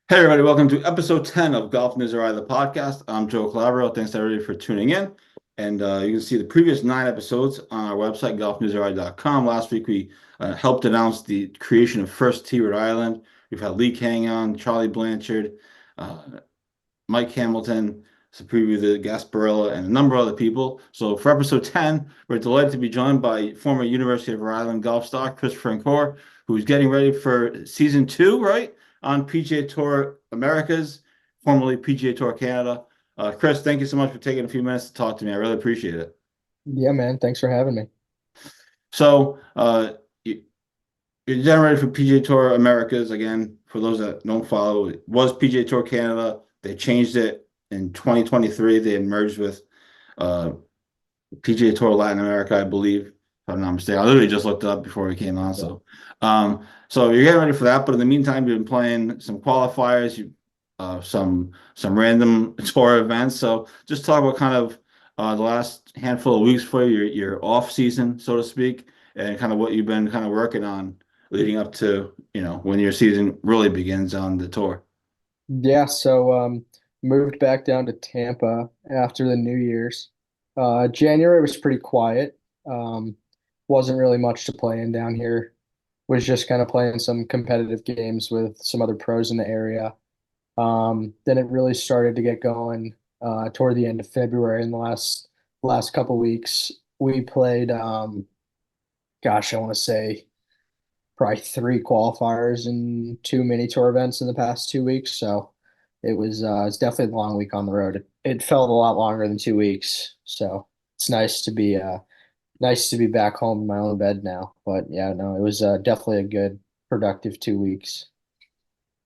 Hey everybody, welcome to episode 10 of GolfNewsRI, the podcast. I'm Joe Calabro. Thanks everybody for tuning in. And you can see the previous 9 episodes on our website, golfnewsri.com. Last week we helped announce the creation of First Tee Rhode Island. We've had Lee Kang on, Charlie Blanchard, uh, Mike Hamilton, to preview the Gasparilla, and a number of other people. So for episode 10, we're delighted to be joined by former University of Rhode Island golf star Chris Francoeur, who's getting ready for season 2, right? On PGA Tour Americas, formerly PGA Tour Canada. Chris, thank you so much for taking a few minutes to talk to me. I really appreciate it. Yeah, man. Thanks for having me. So, you're getting ready for PGA Tour Americas again. For those that don't follow, it was PGA Tour Canada. They changed it in 2023. They merged with uh, PGA Tour Latin America, I believe, if I'm not mistaken. I literally just looked it up before we came on. So you're getting ready for that. But in the meantime, you've been playing some qualifiers, some random tour events. So just talk about kind of the last handful of weeks for your off season, so to speak, and kind of what you've been kind of working on leading up to, when your season really begins on the tour. Yeah, moved back down to Tampa after the New Year's. January was pretty quiet. Wasn't really much to play in down here. Was just kind of playing some competitive games with some other pros in the area. Then it really started to get going toward the end of February. In the last couple weeks, we played gosh, I want to say probably three qualifiers and two mini tour events in the past 2 weeks. So it's definitely a long week on the road. It felt a lot longer than 2 weeks. So it's nice to be back home in my own bed now. But yeah, no, it was definitely a good productive 2 weeks.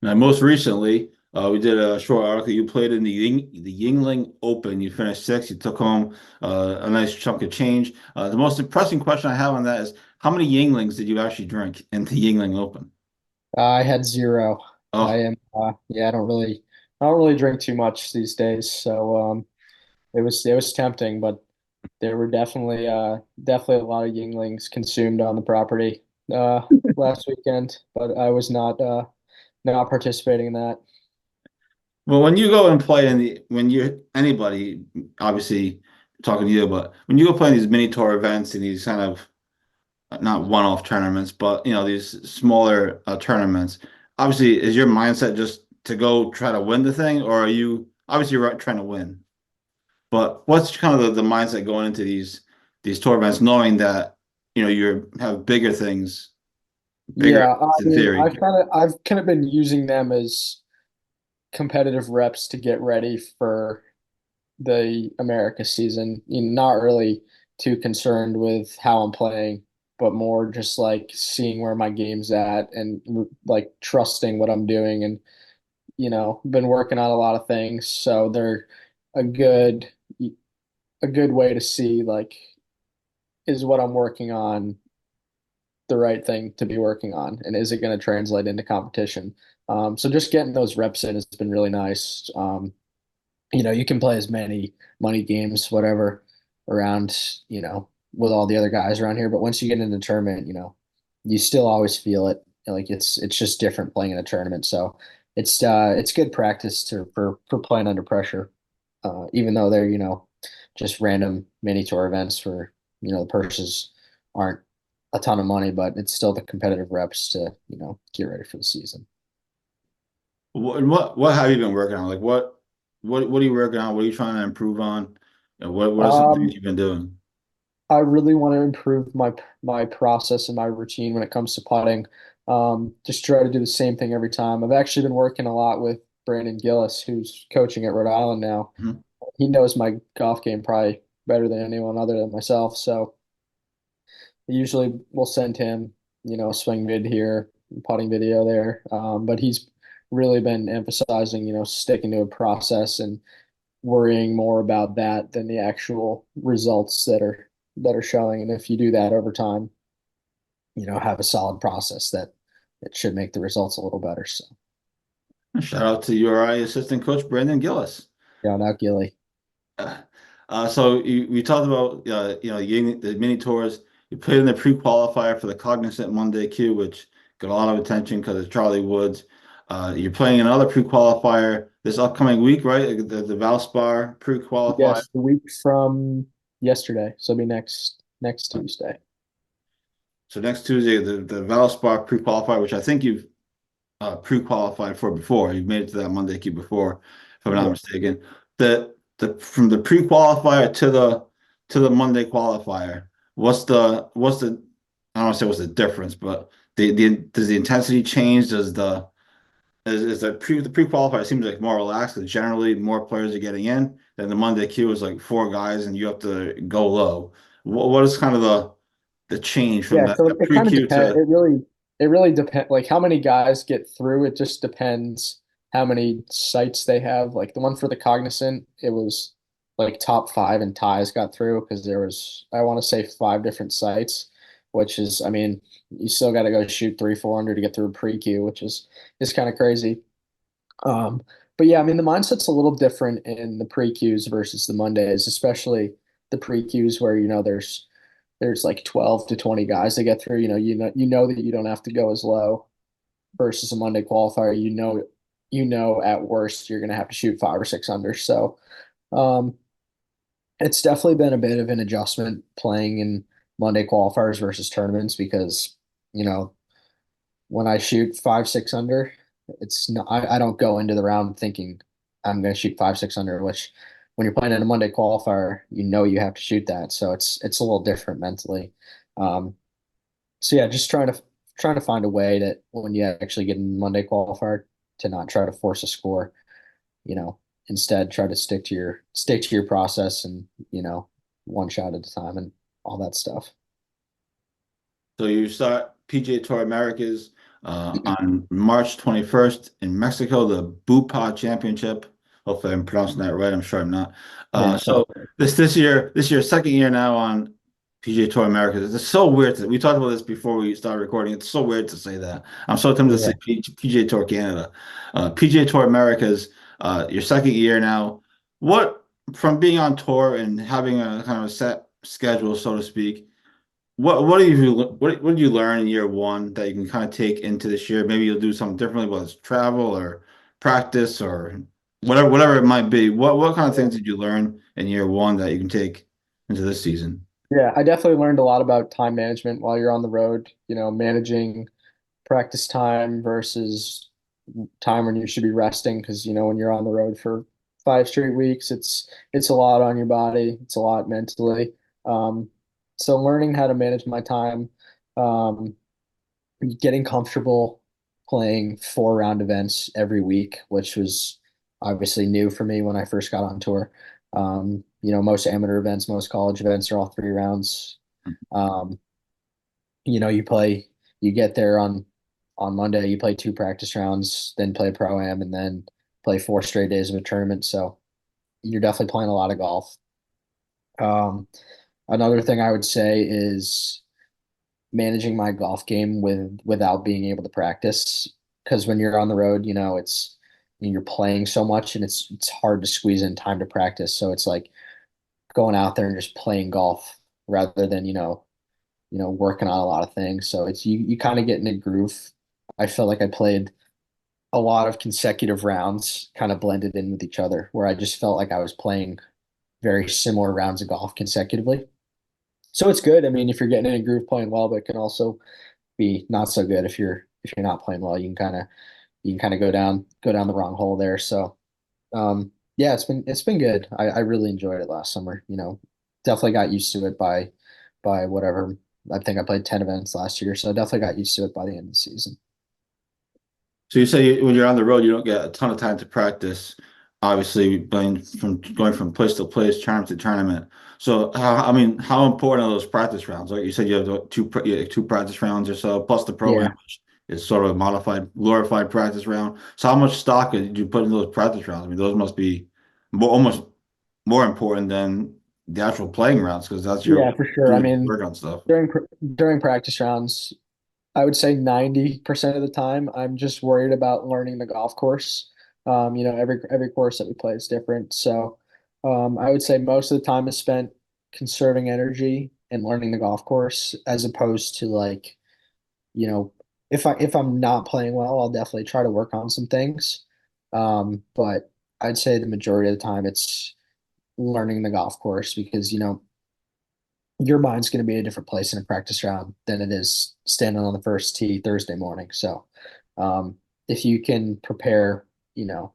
Now, most recently, we did a short article. You played in the Yingling Open. You finished sixth. You took home a nice chunk of change. The most impressing question I have on that is, how many Yinglings did you actually drink in the Yingling Open? I had zero. I Oh, am yeah, I don't really drink too much these days. It was tempting, but there were definitely a lot of Yinglings consumed on the property last weekend, but I was not participating in that. well, when you go and play when anybody, obviously talking to you, but when you go play in these mini tour events and these kind of not one-off tournaments, but these smaller tournaments. Obviously, is your mindset just to go try to win the thing, or are you obviously you're trying to win? But what's kind of the mindset going into these tour events, knowing that you have bigger things, bigger Yeah, I in mean, theory. I've kind of been using them as competitive reps to get ready for the America season. Not really too concerned with how I'm playing, but more just like seeing where my game's at and like trusting what I'm doing and been working on a lot of things, so they're a good a good way to see like is what I'm working on the right thing to be working on and is it going to translate into competition. So just getting those reps in has been really nice. You can play as many money games, whatever, around, with all the other guys around here. But once you get into the tournament, you still always feel it. Like it's just different playing in a tournament. So it's good practice for playing under pressure. Even though they're, just random mini tour events where, the purses aren't a ton of money, but it's still the competitive reps to, get ready for the season. What have you been working on? Like what are you working on? What are you trying to improve on? What are some things Um, you've been doing? I really want to improve my process and my routine when it comes to putting. Just try to do the same thing every time. I've actually been working a lot with Brandon Gillis, who's coaching at Rhode Island now. Mhm. He knows my golf game probably better than anyone other than myself. So usually we'll send him, a swing vid here, putting video there. But he's really been emphasizing, sticking to a process and worrying more about that than the actual results that are showing. And if you do that over time, have a solid process that it should make the results a little better. So Shout out to URI assistant coach Brandon Gillis. yeah, not Gilly. So we talked about the mini tours. You played in the pre-qualifier for the Cognizant Monday Q, which got a lot of attention because of Charlie Woods. You're playing another pre-qualifier this upcoming week, right? The Valspar pre-qualifier. Yes, the week from yesterday, so it'll be next Tuesday. So next Tuesday, the Valspar pre-qualifier, which I think you've pre-qualified for before. You've made it to that Monday queue before, if I'm not Yeah. mistaken. The from the pre-qualifier to the Monday qualifier, what's the I don't want to say what's the difference, but the does the intensity change? Does is the pre-qualifier seems like more relaxed because generally more players are getting in. Then the Monday queue is like four guys and you have to go low. What is kind of the change from Yeah, so that it kind of pre-queue depends. to It really depends. Like how many guys get through. It just depends how many sites they have. Like the one for the Cognizant, it was like top five and ties got through because there was I want to say five different sites, which is I mean you still got to go shoot 300, 400 to get through a pre-queue, which is kind of crazy. Um, but yeah, I mean the mindset's a little different in the pre-queues versus the Mondays, especially the pre-queues where there's like 12 to 20 guys that get through. You know that you don't have to go as low versus a Monday qualifier. You know at worst you're gonna have to shoot five or six under. So um, it's definitely been a bit of an adjustment playing in Monday qualifiers versus tournaments because you know when I shoot five, six under, it's not, I don't go into the round thinking I'm going to shoot five, six under, which when you're playing in a Monday qualifier, you know you have to shoot that. So it's a little different mentally. Um, so yeah, just trying to find a way that when you actually get in Monday qualifier to not try to force a score, you know, instead try to stick to your process and, one shot at a time and all that stuff. so you start PGA Tour Americas on March 21st in Mexico, the Bupa Championship. Hopefully I'm pronouncing that right. I'm sure I'm not. Yeah, So probably. this year, second year now on PGA Tour Americas. It's so weird we talked about this before we started recording. It's so weird to say that. I'm so tempted to say Yeah. PGA Tour Canada. PGA Tour Americas, your second year now. What from being on tour and having a kind of a set schedule, so to speak, what did you learn in year one that you can kind of take into this year? Maybe you'll do something differently, whether it's travel or practice or whatever it might be. What kind of things did you learn in year one that you can take into this season? Yeah, I definitely learned a lot about time management while you're on the road, managing practice time versus time when you should be resting because when you're on the road for 5 straight weeks, it's a lot on your body, it's a lot mentally. Um, so learning how to manage my time, um, getting comfortable playing 4 round events every week, which was obviously new for me when I first got on tour. Most amateur events, most college events are all 3 rounds. Um, you get there on Monday, you play 2 practice rounds, then play pro am, and then play 4 straight days of a tournament. So you're definitely playing a lot of golf. Um, Another thing I would say is managing my golf game without being able to practice. Because when you're on the road, you're playing so much and it's hard to squeeze in time to practice. So it's like going out there and just playing golf rather than, working on a lot of things. So it's you kind of get in a groove. I felt like I played a lot of consecutive rounds kind of blended in with each other, where I just felt like I was playing very similar rounds of golf consecutively. So it's good. I mean, if you're getting in a groove playing well, but it can also be not so good if you're not playing well. You can kind of go down the wrong hole there. So yeah, it's been good. I really enjoyed it last summer. Definitely got used to it by whatever. I think I played 10 events last year, so I definitely got used to it by the end of the season. So you say when you're on the road, you don't get a ton of time to practice. Obviously, going from place to place, tournament to tournament. So I mean, how important are those practice rounds? Like you said, you have you have two practice rounds or so, plus the pro am, Yeah. which is sort of a modified, glorified practice round. So how much stock did you put in those practice rounds? I mean, those must be almost more important than the actual playing rounds because that's your Yeah, for sure. I doing mean, work on stuff. during pr- during practice rounds, I would say 90% of the time, I'm just worried about learning the golf course. Every course that we play is different. So, I would say most of the time is spent conserving energy and learning the golf course as opposed to like, you know, if I'm not playing well, I'll definitely try to work on some things. But I'd say the majority of the time it's learning the golf course because, your mind's going to be in a different place in a practice round than it is standing on the first tee Thursday morning. So, if you can prepare, you know,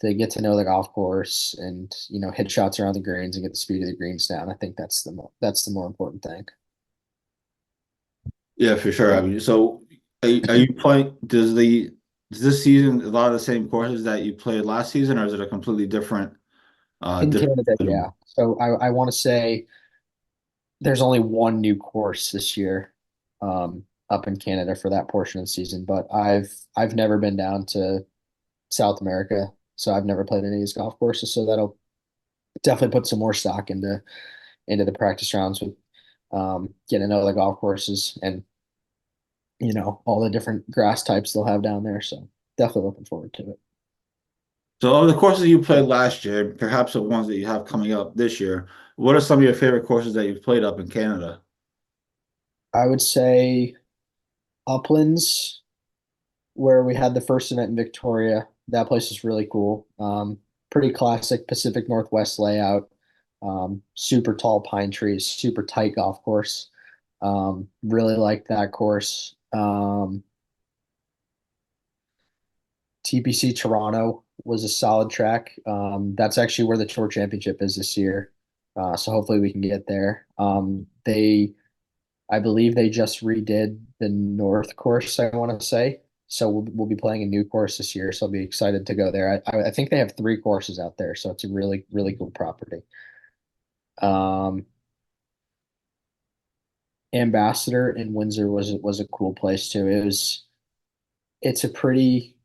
to get to know the golf course and, hit shots around the greens and get the speed of the greens down, I think that's the more important thing. Yeah, for sure. I mean, so are you playing? Does this season a lot of the same courses that you played last season, or is it a completely different In different Canada, schedule? yeah. So I want to say there's only one new course this year, up in Canada for that portion of the season, but I've never been down to South America, so I've never played any of these golf courses. So that'll definitely put some more stock into the practice rounds with getting to know the golf courses and all the different grass types they'll have down there. So definitely looking forward to it. So of the courses you played last year, perhaps the ones that you have coming up this year, what are some of your favorite courses that you've played up in Canada? I would say Uplands, where we had the first event in Victoria. That place is really cool. Pretty classic Pacific Northwest layout. Super tall pine trees, super tight golf course. Really liked that course. TPC Toronto was a solid track. That's actually where the Tour Championship is this year. So hopefully we can get there. I believe they just redid the North course, I want to say. So we'll be playing a new course this year. So I'll be excited to go there. I think they have three courses out there. So it's a really, really cool property. Um, Ambassador in Windsor was a cool place too. It's a pretty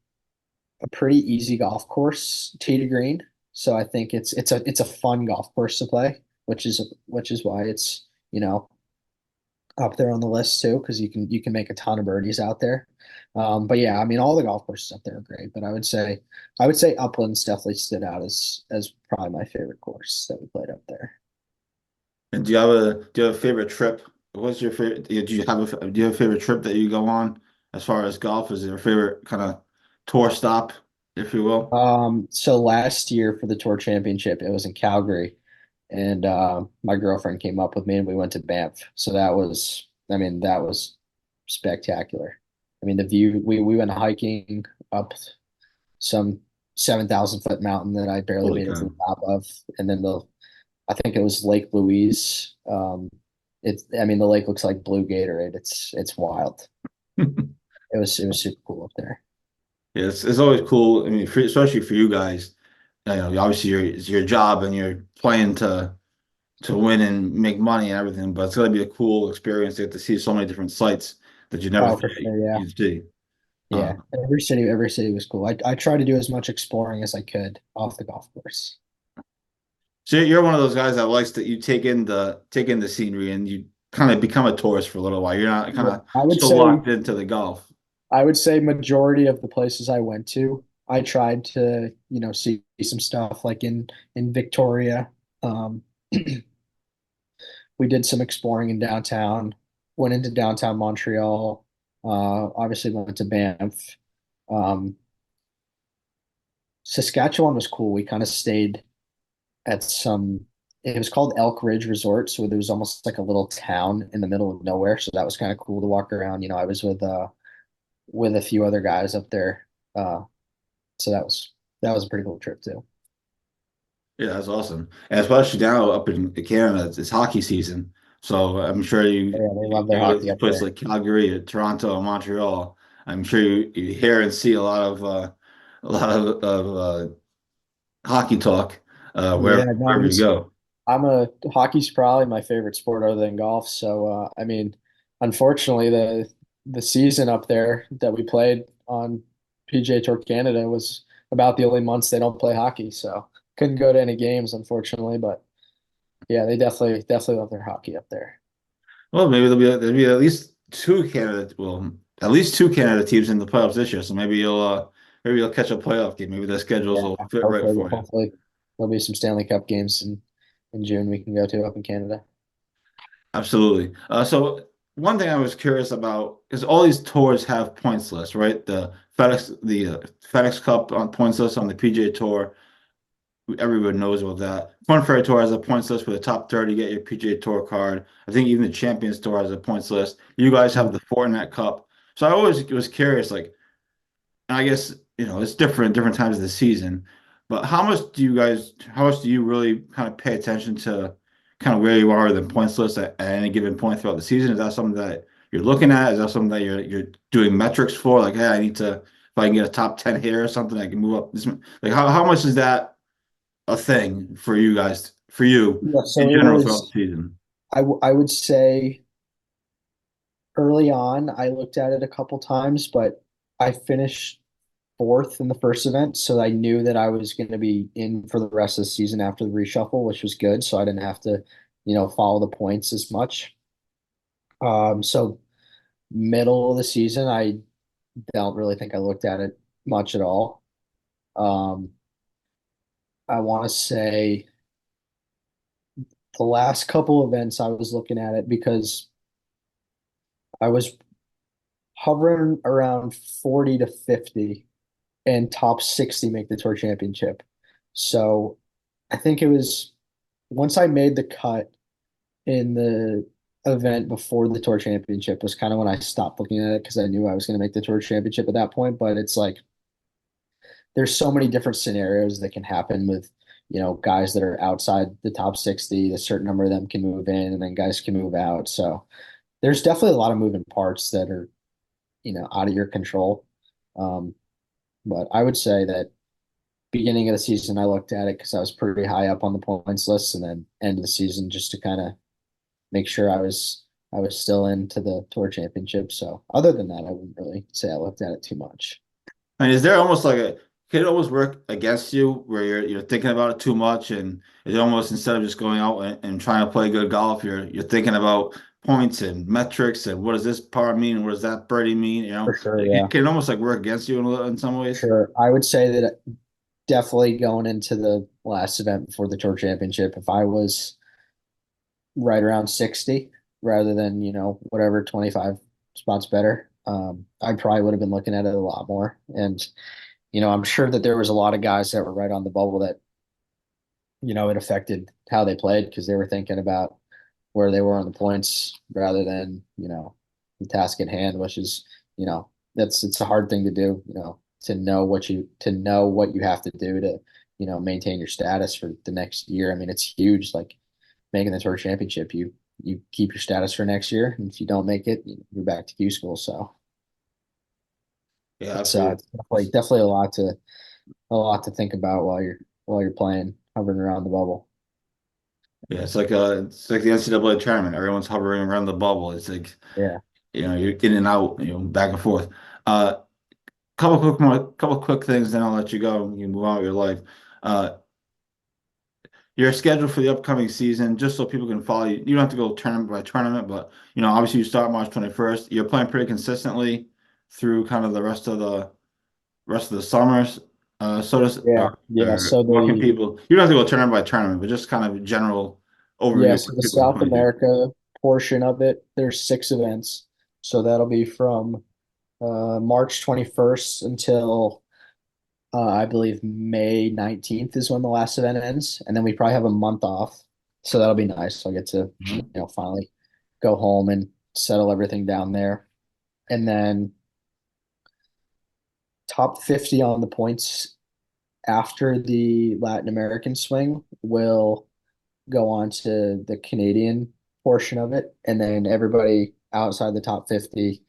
easy golf course, tee to green. So I think it's a fun golf course to play, which is why it's, up there on the list too, because you can make a ton of birdies out there. But yeah, I mean all the golf courses up there are great, but I would say Uplands definitely stood out as probably my favorite course that we played up there. And do you have a favorite trip? What's your favorite? Do you have a favorite trip that you go on as far as golf? Is there a favorite kind of tour stop, if you will? So last year for the Tour Championship, it was in Calgary, and my girlfriend came up with me, and we went to Banff. So I mean, that was spectacular. I mean, the view. We went hiking up some 7,000-foot mountain that I barely Holy made it to cow. the top of, and then I think it was Lake Louise. I mean, the lake looks like blue Gatorade. It's wild. It was super cool up there. Yeah, it's always cool. I mean, especially for you guys, obviously it's your job and you're playing to win and make money and everything, but it's gonna be a cool experience to get to see so many different sites that you never Oh, thought for sure. Yeah. you'd see. Yeah, every city was cool. I tried to do as much exploring as I could off the golf course. So you're one of those guys that likes that you take in the scenery and you kind of become a tourist for a little while. You're not kind Yeah, of so locked into the golf. I would say majority of the places I went to, I tried to, see some stuff like in Victoria. Um, we did some exploring in downtown, went into downtown Montreal, obviously went to Banff. Um, Saskatchewan was cool. We kind of stayed at it was called Elk Ridge Resort. So there was almost like a little town in the middle of nowhere. So that was kind of cool to walk around. I was with a few other guys up there. So that was a pretty cool trip too. Yeah, that's awesome. And especially now up in Canada, it's hockey season. So I'm sure Yeah, they love their you go hockey to up places there. like Calgary or Toronto or Montreal. I'm sure you hear and see a lot of hockey talk Yeah, no, wherever you go. hockey's probably my favorite sport other than golf. So I mean, unfortunately the season up there that we played on PGA Tour Canada was about the only months they don't play hockey. So couldn't go to any games, unfortunately. But yeah, they definitely love their hockey up there. Well, maybe there'll be at least at least two Canada teams in the playoffs this year. So maybe you'll catch a playoff game. Maybe the schedules Yeah, will fit right hopefully for you. hopefully there'll be some Stanley Cup games in June we can go to up in Canada. Absolutely. So one thing I was curious about is all these tours have points lists, right? The FedEx Cup on points list on the PGA Tour. Everyone knows about that. Fun Ferry Tour has a points list for the top 30 get your PGA Tour card. I think even the Champions Tour has a points list. You guys have the Fortinet Cup. So I always was curious, like, and I guess, it's different times of the season. But how much do you really kind of pay attention to kind of where you are in the points list at any given point throughout the season? Is that something that you're looking at? Is that something that you're doing metrics for? Like, hey, if I can get a top 10 here or something, I can move up this. Like, how much is that a thing for you guys, for you Yeah, in so it general throughout the was, season? I would say early on, I looked at it a couple times, but I finished fourth in the first event, so I knew that I was going to be in for the rest of the season after the reshuffle, which was good. So I didn't have to, follow the points as much. So middle of the season, I don't really think I looked at it much at all. Um, I want to say the last couple events I was looking at it because I was hovering around 40 to 50 and top 60 make the tour championship. So I think it was once I made the cut in the event before the tour championship was kind of when I stopped looking at it because I knew I was going to make the tour championship at that point. But it's like there's so many different scenarios that can happen with, guys that are outside the top 60. A certain number of them can move in and then guys can move out. So there's definitely a lot of moving parts that are, out of your control. Um, but I would say that beginning of the season, I looked at it because I was pretty high up on the points list, and then end of the season just to kind of make sure I was still into the tour championship. So other than that, I wouldn't really say I looked at it too much. And is there almost like can it almost work against you where you're thinking about it too much and it's almost instead of just going out and trying to play good golf, you're thinking about points and metrics and what does this par mean and what does that birdie mean? For sure, It yeah, can almost like work against you in some for ways. sure. I would say that definitely going into the last event before the tour championship, if I was right around 60 rather than, whatever 25 spots better, I probably would have been looking at it a lot more. And, I'm sure that there was a lot of guys that were right on the bubble that, it affected how they played because they were thinking about where they were on the points rather than, the task at hand, which is, it's a hard thing to do, to know what you have to do to, maintain your status for the next year. I mean, it's huge. Like making the tour championship, you keep your status for next year, and if you don't make it, you're back to Q school. So Yeah, it's absolutely. definitely a lot to think about while you're playing, hovering around the bubble. Yeah, it's like the NCAA tournament. Everyone's hovering around the bubble. It's like, Yeah. you're in and out, back and forth. Couple quick things, then I'll let you go. You can move on with your life. Uh, your schedule for the upcoming season, just so people can follow you. You don't have to go tournament by tournament, but obviously you start March 21st. You're playing pretty consistently through kind of the rest of the summers. Yeah. Yeah. Or what can people? You don't have to go tournament by tournament, but just kind of general Yeah, overview so what the people can South find you. America portion of it, there's 6 events. So that'll be from March 21st until I believe May 19th is when the last event ends. And then we probably have a month off. So that'll be nice. I'll get to, Mhm. finally go home and settle everything down there. And then top 50 on the points after the Latin American swing will go on to the Canadian portion of it, and then everybody outside the top 50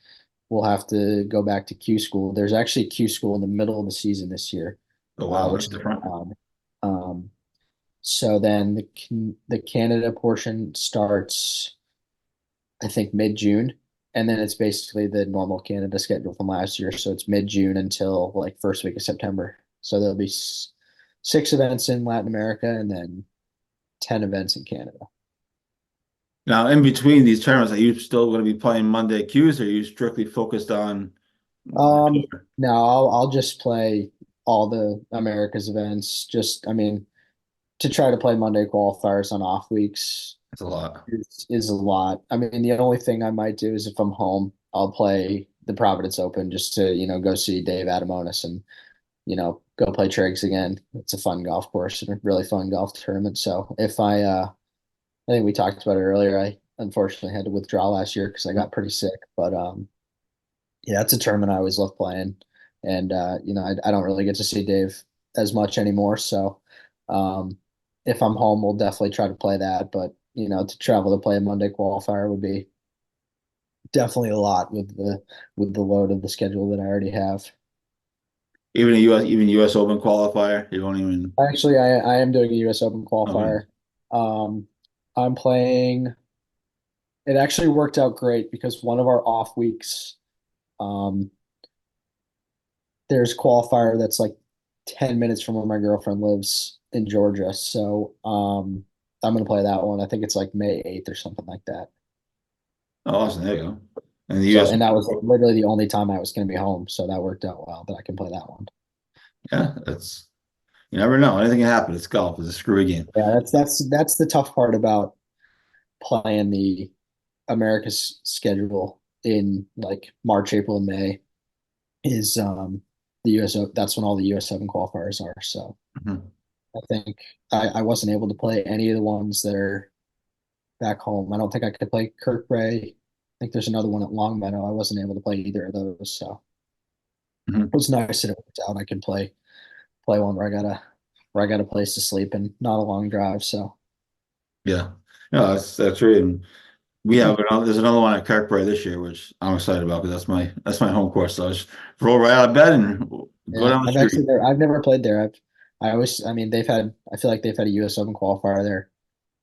will have to go back to Q school. There's actually Q school in the middle of the season this year, Oh wow, which that's is different. odd. So then the Canada portion starts, I think, mid-June, and then it's basically the normal Canada schedule from last year. So it's mid-June until like first week of September. So there'll be 6 events in Latin America and then 10 events in Canada. Now, in between these tournaments, are you still going to be playing Monday Qs, or are you strictly focused on the tour? No, I'll just play all the Americas events. Just, I mean, to try to play Monday qualifiers on off weeks. It's a lot. is a lot. I mean, the only thing I might do is if I'm home, I'll play the Providence Open just to, go see Dave Adamonis and, go play Triggs again. It's a fun golf course and a really fun golf tournament. So if I think we talked about it earlier. I unfortunately had to withdraw last year because I got pretty sick. But yeah, it's a tournament I always love playing, and I don't really get to see Dave as much anymore. So um, if I'm home, we'll definitely try to play that. But to travel to play a Monday qualifier would be definitely a lot with the load of the schedule that I already have. Even US Open qualifier, you don't even. Actually, I am doing a U.S. Open Okay. qualifier. I'm playing. It actually worked out great because one of our off weeks. Um, there's qualifier that's like 10 minutes from where my girlfriend lives in Georgia. So I'm gonna play that one. I think it's like May 8th or something like that. Oh, awesome. There you go. And the So US, and that was like literally the only time I was gonna be home. So that worked out well that I can play that one. yeah, that's you never know. Anything can happen. It's golf. It's a screwy game. Yeah, that's the tough part about playing the America's schedule in like March, April, and May is the US that's when all the US Open qualifiers are. So Mhm. I think I wasn't able to play any of the ones that are back home. I don't think I could play Kirkray. I think there's another one at Longmeadow. I wasn't able to play either of those, so Mhm. it was nice that it worked out. I can play one where I got a place to sleep and not a long drive. So Yeah. No, that's right. And there's another one at Kirkbride this year, which I'm excited about because that's my home course. So I just roll right out of bed and go yeah, down the street. I've never played there. I mean I feel like they've had a US Open qualifier there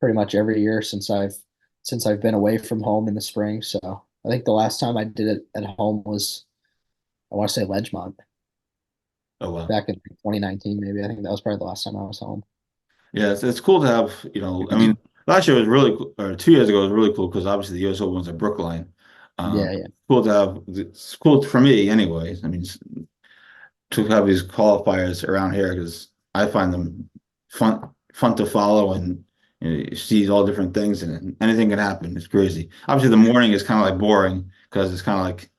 pretty much every year since I've been away from home in the spring. So I think the last time I did it at home was I want to say Ledgemont Oh wow. back in 2019 maybe. I think that was probably the last time I was home. Yeah, it's cool to have, I mean, last year was really cool, or 2 years ago was really cool because obviously the US Open was at Brookline. Yeah, yeah. It's cool for me anyways. I mean, to have these qualifiers around here because I find them fun to follow and you see all different things and anything can happen. It's crazy. Obviously, the morning is kind of like boring because it's kind of like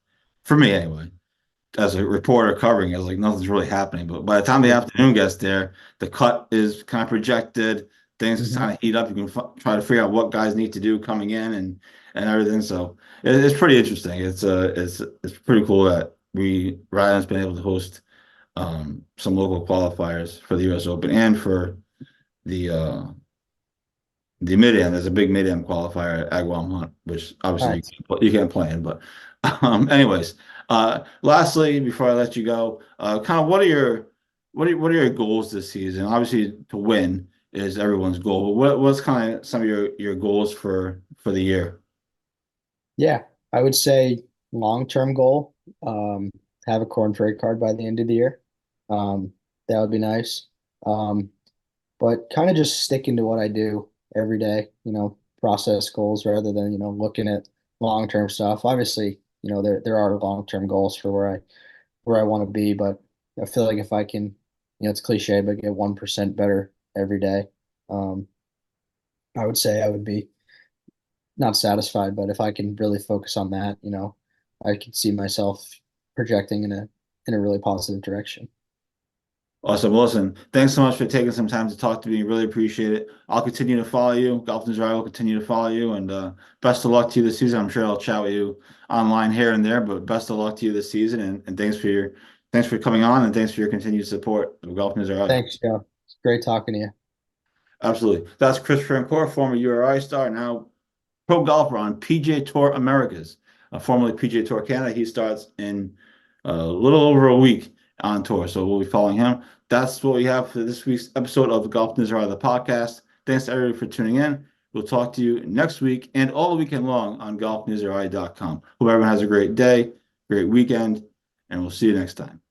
for me anyway. As a reporter covering it, it's like nothing's really happening. But by the time the Yeah. afternoon gets there, the cut is kind of projected. Things Mhm. kind of heat up. You can try to figure out what guys need to do coming in and everything. So it's pretty interesting. It's pretty cool that Rhode Island's been able to host some local qualifiers for the U.S. Open and for the uh, the mid-am. There's a big mid-am qualifier at Agawam Hunt, which All obviously right. you can't play in. But anyways, lastly, before I let you go, kind of what are your goals this season? Obviously, to win is everyone's goal, but what's kind of some of your goals for the year? Yeah, I would say long-term goal, have a corn trade card by the end of the year. That would be nice. Um, but kind of just sticking to what I do every day, process goals rather than, looking at long-term stuff. Obviously, there are long-term goals for where I want to be, but I feel like if I can, it's cliche, but get 1% better every day, um, I would say I would be not satisfied, but if I can really focus on that, I could see myself projecting in a really positive direction. Awesome. Well, listen, thanks so much for taking some time to talk to me. Really appreciate it. I'll continue to follow you. GolfNewsRI will continue to follow you, and best of luck to you this season. I'm sure I'll chat with you online here and there, but best of luck to you this season, and thanks for coming on, and thanks for your continued support of GolfNewsRI. Thanks, Joe. It's great talking to you. Absolutely. That's Chris Francoeur, former URI star, now pro golfer on PGA Tour Americas, formerly PGA Tour Canada. He starts in a little over a week on tour, so we'll be following him. That's what we have for this week's episode of the Golf News Hour, the podcast. Thanks to everybody for tuning in. We'll talk to you next week and all weekend long on golfnewsri.com. Hope everyone has a great day, great weekend, and we'll see you next time.